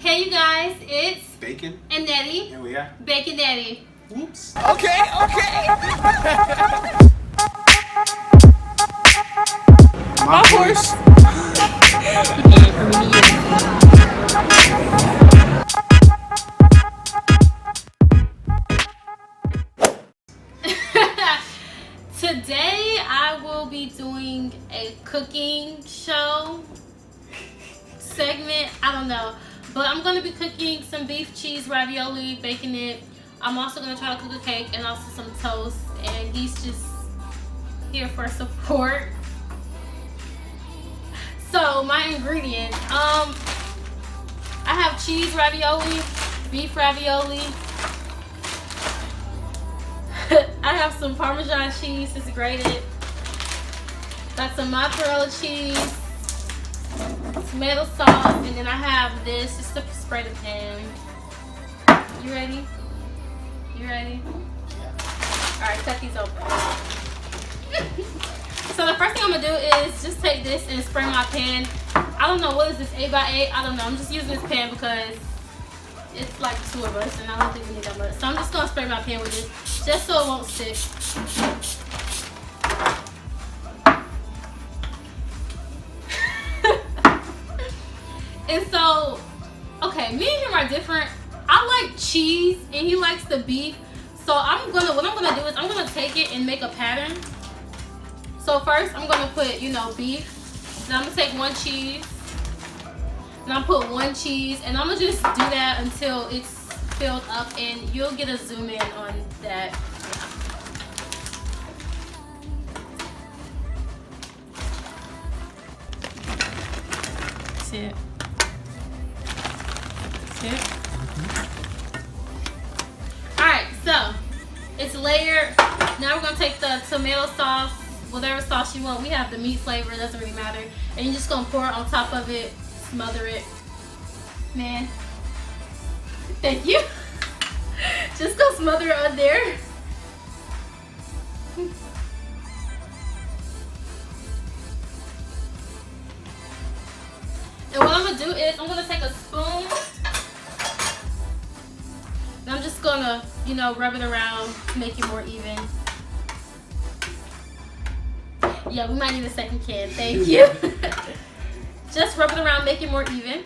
Hey you guys, it's Bacon and Netty. Here we are. Baconetty. Whoops. Okay. My horse. Today I will be doing a cooking show segment. I don't know. But I'm going to be cooking some beef cheese ravioli, baking it. I'm also going to try to cook a cake and also some toast. And he's just here for support. So my ingredients. I have cheese ravioli, beef ravioli. I have some Parmesan cheese, it's grated. Got some mozzarella cheese, tomato sauce, and then I have this just to spray the pan. You ready? You ready? Alright, cut these open. So the first thing I'm gonna do is just take this and spray my pan. I don't know, what is this, 8x8? I don't know, I'm just using this pan because it's like two of us and I don't think we need that much. So I'm just gonna spray my pan with this just so it won't stick. And so, okay, me and him are different. I like cheese and he likes the beef. So what I'm gonna do is I'm gonna take it and make a pattern. So first I'm gonna put, beef. Then I'm gonna take one cheese. And I'll put one cheese, and I'm gonna just do that until it's filled up, and you'll get a zoom in on that. See it? See it? Alright, so it's layered. Now we're gonna take the tomato sauce, whatever sauce you want. We have the meat flavor, it doesn't really matter. And you're just gonna pour it on top of it. Smother it. Man. Thank you. Just go smother it on there. And what I'm going to do is I'm going to take a spoon. And I'm just going to, rub it around, make it more even. Yeah, we might need a second can. Thank you. Just rub it around, make it more even. Maybe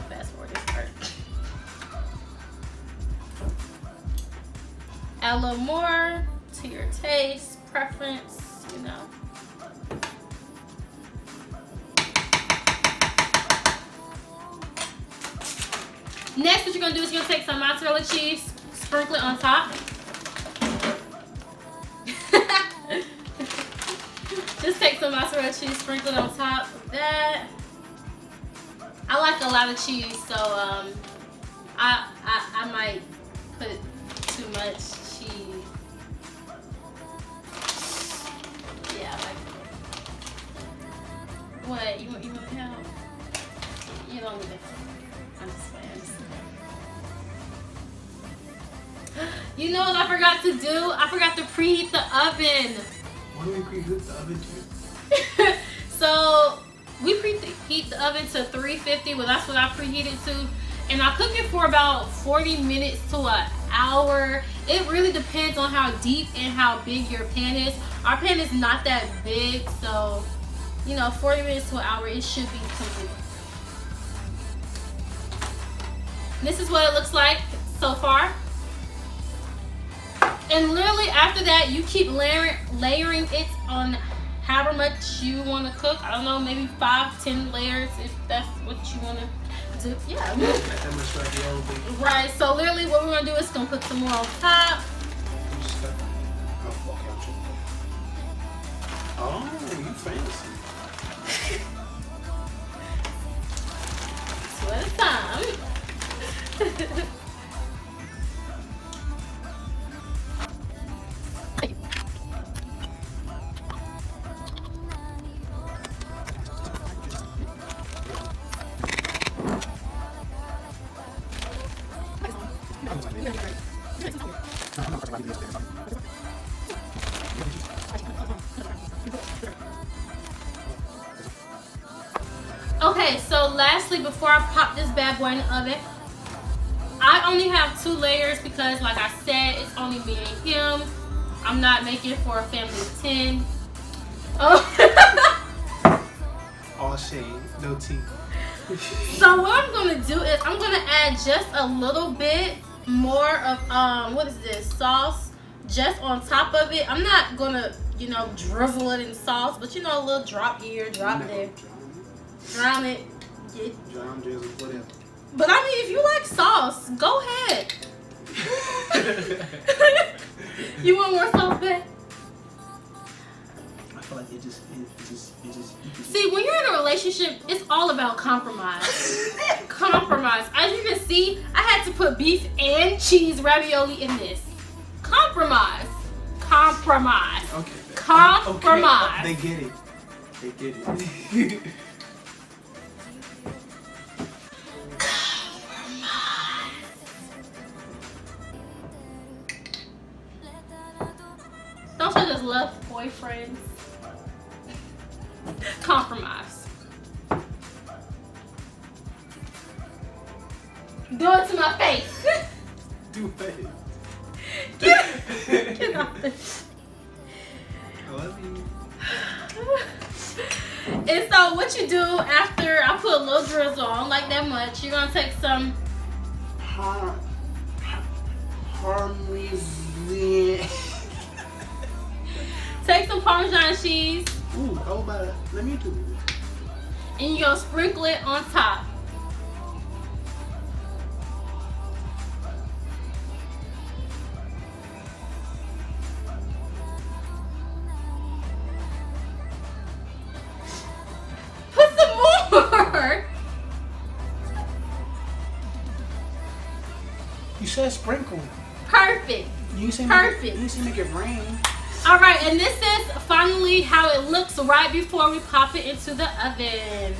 fast forward this part. Add a little more to your taste, preference, Next, what you're gonna do is you're gonna take some mozzarella cheese, sprinkle it on top. Just take some mozzarella cheese, sprinkle it on top of that. I like a lot of cheese, so I might put too much cheese. Yeah, I like it. What? You want help? You don't need it. I'm just playing. You know what I forgot to do? I forgot to preheat the oven. Why do we preheat the oven to? So we preheat the oven to 350. Well, that's what I preheated to, and I cook it for about 40 minutes to an hour. It really depends on how deep and how big your pan is. Our pan is not that big, so 40 minutes to an hour, it should be complete. This is what it looks like so far. And literally after that, you keep layering it on however much you want to cook. I don't know, maybe 5-10 layers if that's what you want to do. Yeah. That much ravioli. Right. So literally what we're going to do is going to put some more on top. Oh, you fancy. Two at a time. Okay, so lastly, before I pop this bad boy in the oven, I only have 2 layers because, like I said, it's only me and him. I'm not making it for a family of 10. Oh. All shade, no tea. So what I'm gonna do is I'm gonna add just a little bit more of what is this, sauce, just on top of it. I'm not gonna, you know, drizzle it in sauce, but you know, a little drop here, drop there. Drown it. Drown, drizzle, whatever. But I mean, if you like sauce, go ahead. You want more sauce, babe? I feel like it just. See, when you're in a relationship, it's all about compromise. Compromise. As you can see, I had to put beef and cheese ravioli in this. Compromise. Compromise. Okay. Compromise. Okay. They get it. They get it. Don't you just love boyfriends? Compromise. Do it to my face. Do it. Get off this. I love you. And so what you do after I put a little drizzle on, like that much, you're gonna take some take some Parmesan cheese. Ooh, how about it? Let me do it. And you're gonna sprinkle it on top. Put some more. You said sprinkle. Perfect. You said Perfect. You said make it rain. All right, and this is finally how it looks right before we pop it into the oven.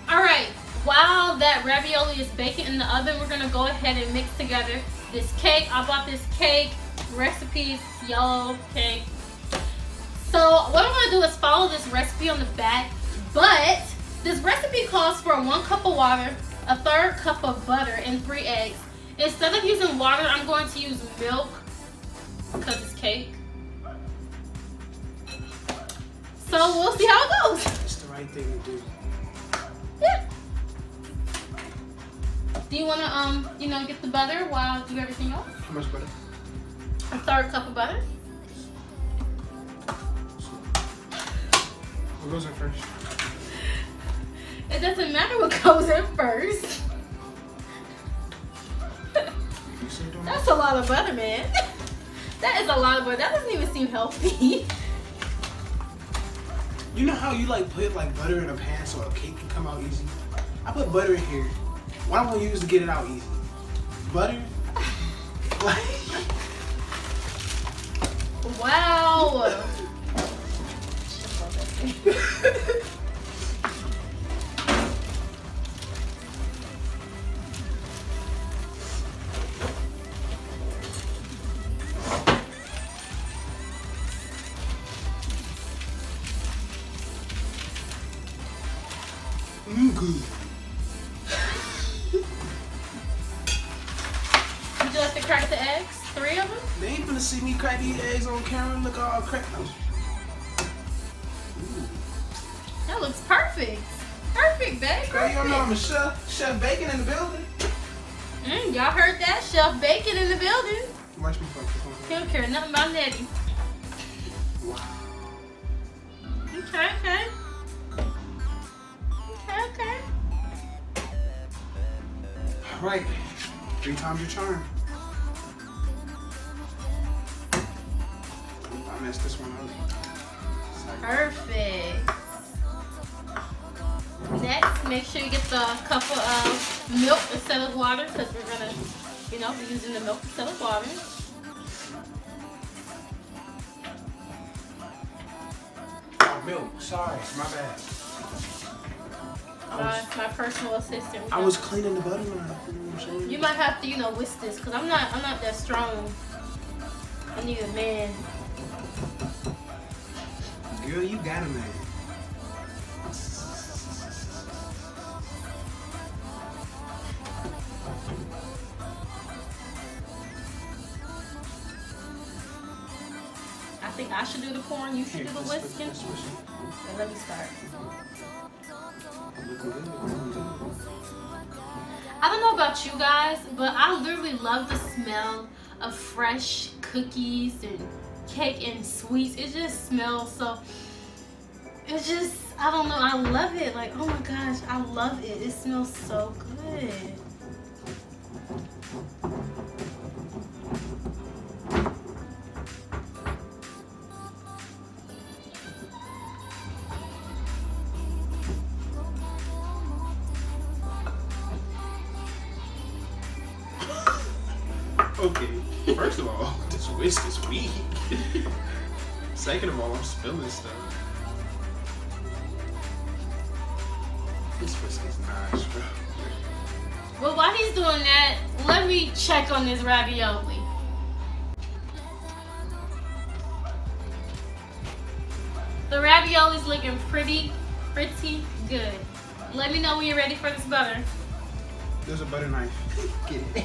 All right, while that ravioli is baking in the oven, we're gonna go ahead and mix together this cake. I bought this cake, recipes, yellow cake. So what I'm gonna do is follow this recipe on the back, but this recipe calls for 1 cup of water, a 1/3 cup of butter, and 3 eggs. Instead of using water, I'm going to use milk because it's cake. So we'll see how it goes. It's the right thing to do. Yeah. Do you want to, you know, get the butter while I do everything else? How much butter? A 1/3 cup of butter. What goes in first? It doesn't matter what goes in first. That's a lot of butter, man. That is a lot of butter. That doesn't even seem healthy. You know how you like put like butter in a pan so a cake can come out easy? I put butter in here. What I'm gonna use to get it out easy? Butter? Wow. Good. Would you like to crack the eggs? 3 of them? They ain't gonna see me crack these eggs on camera. Look all cracked. That looks perfect. Perfect, babe. Girl, you don't know I'm a Perfect. chef Bacon in the building. Y'all heard that? Chef Bacon in the building. Watch me fuck this He one. don't care nothing about Netty. Wow. Okay, okay. Okay. All right. 3 times your charm. I messed this one up. Perfect. Next, make sure you get the cup of milk instead of water because we're gonna, you know, be using the milk instead of water. Oh, milk. Sorry, my bad. My personal assistant. I was cleaning the butter line. You know what I'm saying? You might have to, you know, whisk this because I'm not that strong. I need a man. Girl, you got a man. I should do the pouring, you should do the whisking. Okay, let me start. I don't know about you guys, but I literally love the smell of fresh cookies and cake and sweets. It just smells so, it just, I don't know, I love it. Like, oh my gosh, I love it. It smells so good. Okay, first of all, this whisk is weak. Second of all, I'm spilling stuff. This whisk is nice, bro. Well, while he's doing that, let me check on this ravioli. The ravioli's looking pretty good. Let me know when you're ready for this butter. There's a butter knife. Get it.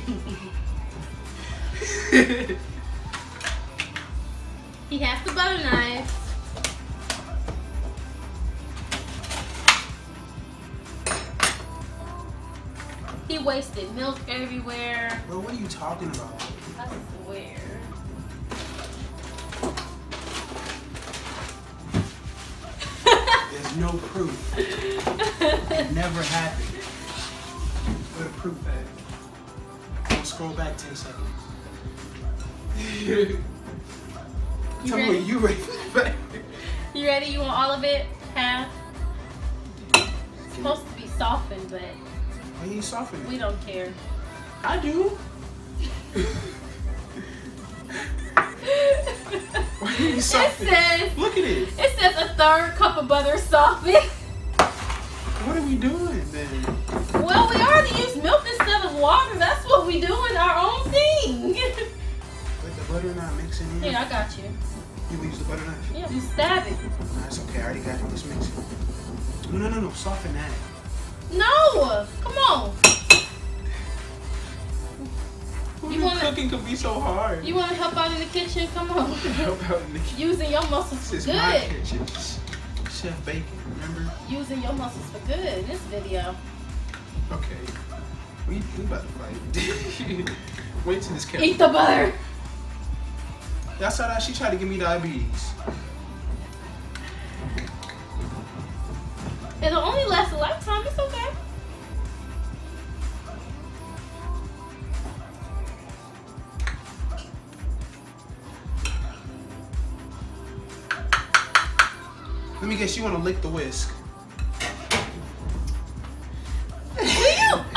He has the butter knife. He wasted milk everywhere. Bro, what are you talking about? I swear. There's no proof. It never happened. Where the proof at? I'll scroll back 10 seconds. Tell me what you ready. You ready? You want all of it? Half? It's supposed to be softened, but Why you soften it? we don't care. I do. Why are you soften? It says, look at it. It says a third cup of butter softened. What are we doing then? Well, we already used milk instead of water. That's what we do in our own thing. But the butter not mixing in? Here, I got you. You use the butter knife? Yeah, you stab it. That's okay. I already got it. Just mix it. No. Soften that. No! Come on. Cooking could be so hard. You want to help out in the kitchen? Come on. Help out in the kitchen. Using your muscles This for is my good. kitchen. Chef Bacon, remember? Using your muscles for good in this video. Okay. We about to fight. Wait till this camera. Eat the butter. Y'all saw that? She tried to give me diabetes. It'll only last a lifetime. It's okay. Let me guess, you want to lick the whisk.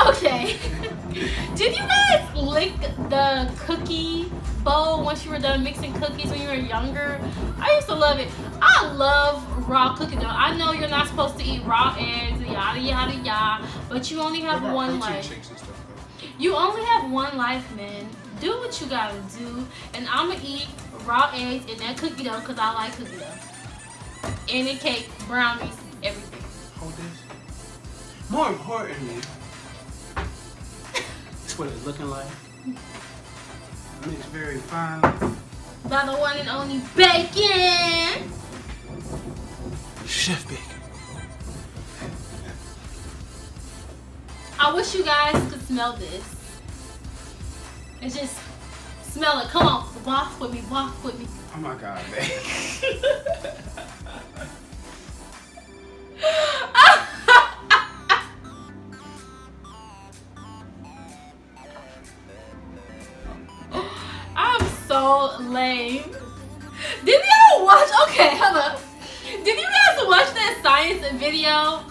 Okay. Did you guys lick the cookie bowl once you were done mixing cookies when you were younger? I used to love it. I love raw cookie dough. I know you're not supposed to eat raw eggs, yada yada yada, but you only have one life. You only have one life, man. Do what you gotta do, and I'ma eat raw eggs and that cookie dough because I like cookie dough. And the cake, brownies, everything. Hold this. More importantly, that's what it's looking like. Mixed very fine. By the one and only Bacon. Chef Bacon. I wish you guys could smell this. It's just smell it. Come on, walk with me, walk with me. Oh my God, man. I'm so lame. Did y'all watch? Okay, hold up. Did you guys watch that science video?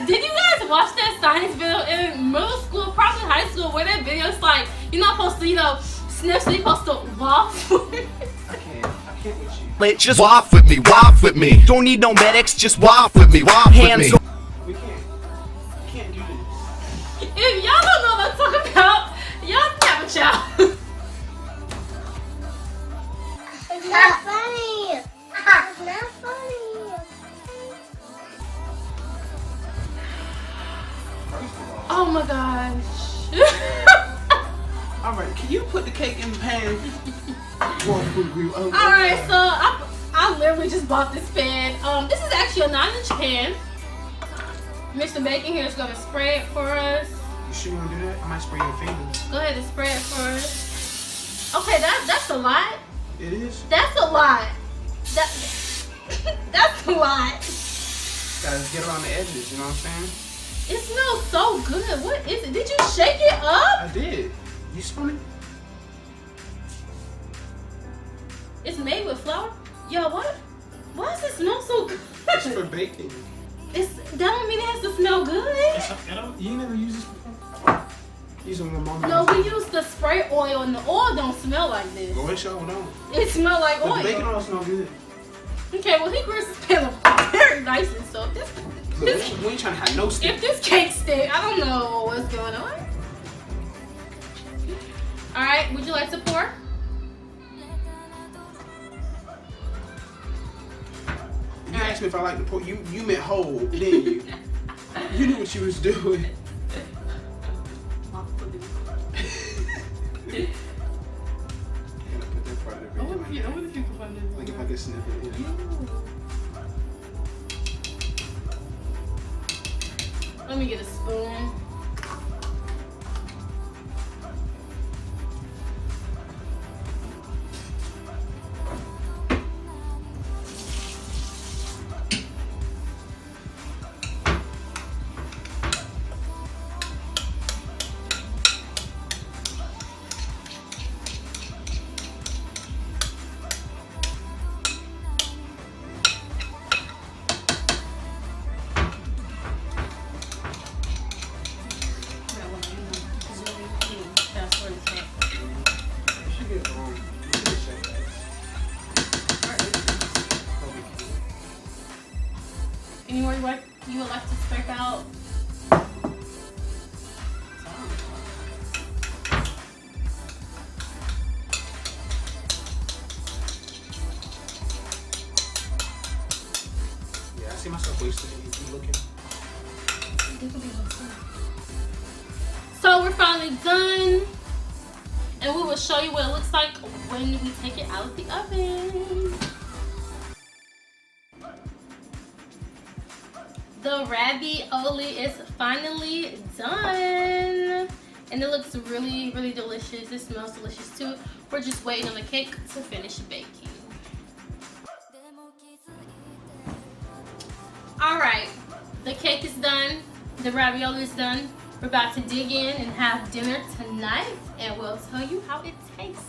Did you guys watch that science video in middle school, probably high school, where that video's like, you're not supposed to, sniff, so you're supposed to waft? I can't with you. Just waft with me, waft with me. Don't need no medics, just waft with me, waft with me. We can't do this. If y'all don't know what I'm talking about, y'all have a child. It's not funny. It's not funny. Oh my gosh. Alright, can you put the cake in the pan? Alright, so I literally just bought this pan. This is actually a 9-inch pan. Mr. Bacon here is gonna spray it for us. You sure you wanna do that? I might spray your fingers. Go ahead and spray it for us. Okay, that's a lot. It is? That's a lot. That's a lot. Gotta get around the edges, you know what I'm saying? It smells so good. What is it? Did you shake it up? I did. You spun it? It's made with flour? Yo, what? Why does it smell so good? It's for baking. That don't mean it has to smell good. You never use this before? Use it with my mom. No, we use the spray oil and the oil don't smell like this. Go ahead, show it on. It smells like But oil. the bacon oil smell good. Okay, well he greased his pan up very nicely, so if Look, we ain't trying to have no stick. if this cake stick, I don't know what's going on. Alright, would you like to pour? You asked me if I like to pour. You meant whole, didn't you? You knew what you was doing. I wonder if you can find it. Like if I could snip it. Yeah. Let me get a spoon. Anywhere you would like to scrape out? Yeah, I see myself wasting it. You looking? So we're finally done, and we will show you what it looks like when we take it out of the oven. The ravioli is finally done, and it looks really, really delicious. It smells delicious too. We're just waiting on the cake to finish baking. All right, the cake is done. The ravioli is done. We're about to dig in and have dinner tonight, and we'll tell you how it tastes.